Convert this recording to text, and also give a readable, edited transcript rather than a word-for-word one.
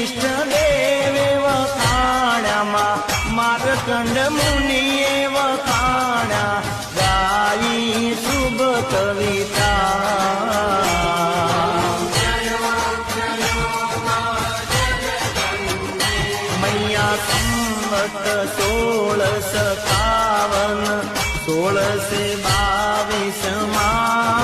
इष्ट देवे वखाण्या मार्कंड मुनिये वखाण्या गाई शुभ कविता मैया संवत 1657 1622